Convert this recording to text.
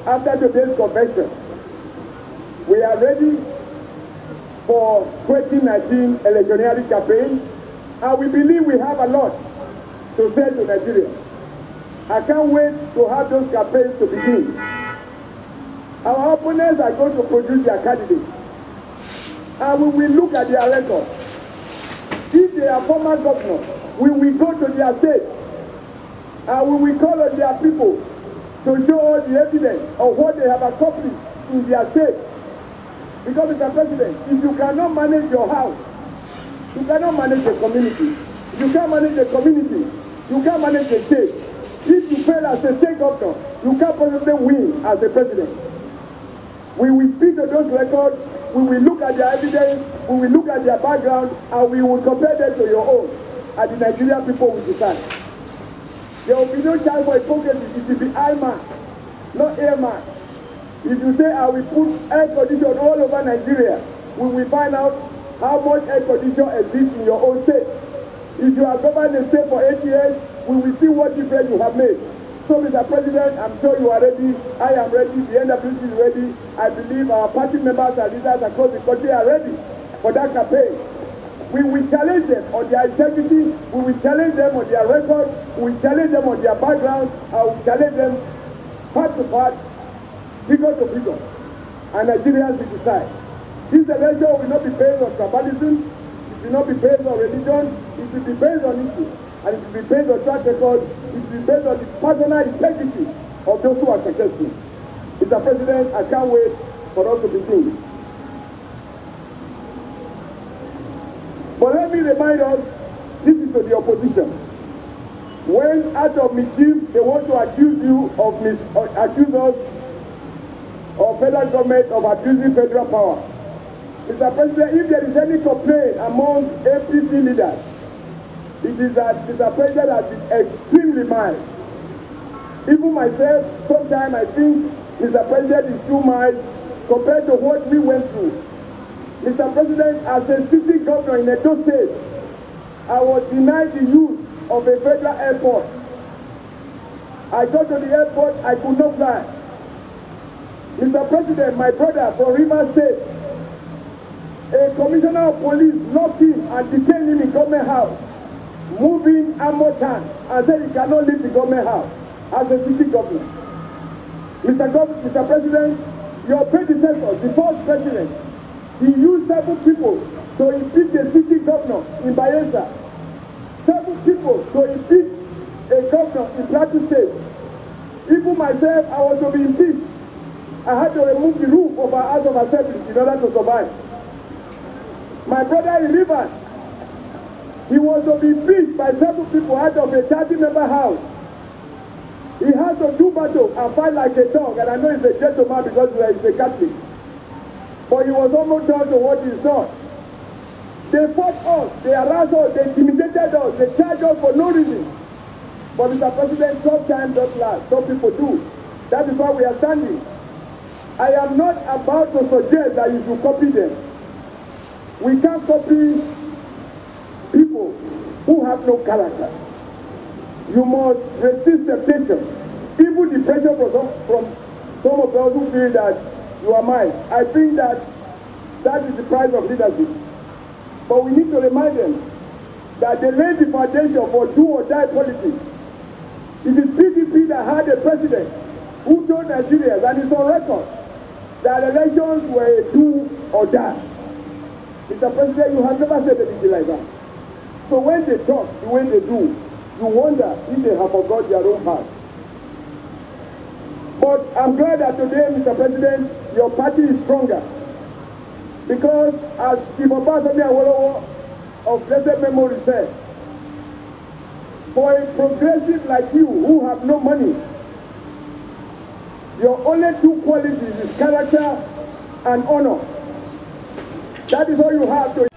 after today's convention, we are ready for 2019 electioneering campaign, and we believe we have a lot to say to Nigeria. I can't wait to have those campaigns to begin. Our opponents are going to produce their candidates, and we will look at their record. If they are former governors, we will go to their state, and we will call on their people to show all the evidence of what they have accomplished in their state. Because, Mr. President, if you cannot manage your house, you cannot manage the community. If you can't manage the community, you can't manage the state. If you fail as a state governor, you can't possibly win as a president. We will speak to those records, we will look at their evidence, we will look at their background, and we will compare them to your own, and the Nigerian people will decide. There will be no chance for hypocrisy. It will be IMAC, not AMAC. If you say, I will put air condition all over Nigeria, we will find out how much air condition exists in your own state. If you have governed the state for 8 years, we will see what difference you have made. So, Mr. President, I'm sure you are ready. I am ready. The NWC is ready. I believe our party members and leaders across the country are ready for that campaign. We will challenge them on their integrity. We will challenge them on their record. We will challenge them on their background. And we will challenge them part to part, figure to figure. And Nigerians will decide. This election will not be based on tribalism. It will not be based on religion. It will be based on issues. And it will be based on track record. It will be based on the personal integrity of those who are successful. Mr. President, I can't wait for us to begin. But let me remind us, this is to the opposition. When out of mischief they want to accuse us of federal government of abusing federal power. Mr. President, if there is any complaint among APC leaders, it is that Mr. President has been extremely mild. Even myself, sometimes I think Mr. President is too mild compared to what we went through. Mr. President, as a city governor in Edo State, I was denied the use of a federal airport. I got to the airport, I could not fly. Mr. President, my brother from Rivers State, a commissioner of police locked him and detained him in government house, moving armored tanks, and said he cannot leave the government house as a city governor. Mr. President, your predecessor, the first president, he used several people to impeach the city governor in Bayelsa, several people to impeach a governor in Plateau State. Even myself, I was to be impeached. I had to remove the roof of our House of Assembly in order to survive. My brother in Rivers, he was to be impeached by several people out of a 30-member house. He had to do battle and fight like a dog, and I know he's a gentleman because he's a Catholic. But he was almost done to what he's done. They fought us, they harassed us, they intimidated us, they charged us for no reason. But Mr. President, sometimes does last, some people do. That is why we are standing. I am not about to suggest that you should copy them. We can't copy people who have no character. You must resist temptation. Even the pressure from some of those who feel that you are mine. I think that that is the price of leadership. But we need to remind them that they laid the foundation for do or die politics. It is PDP that had a president who told Nigerians, and it's on record, that elections were a do or die. Mr. President, you have never said anything like that. So when they talk the way they do, you wonder if they have forgot their own heart. But I'm glad that today, Mr. President, your party is stronger. Because as Chief Obasanjo Awolowo of blessed memory said, for a progressive like you who have no money, your only two qualities is character and honor. That is all you have to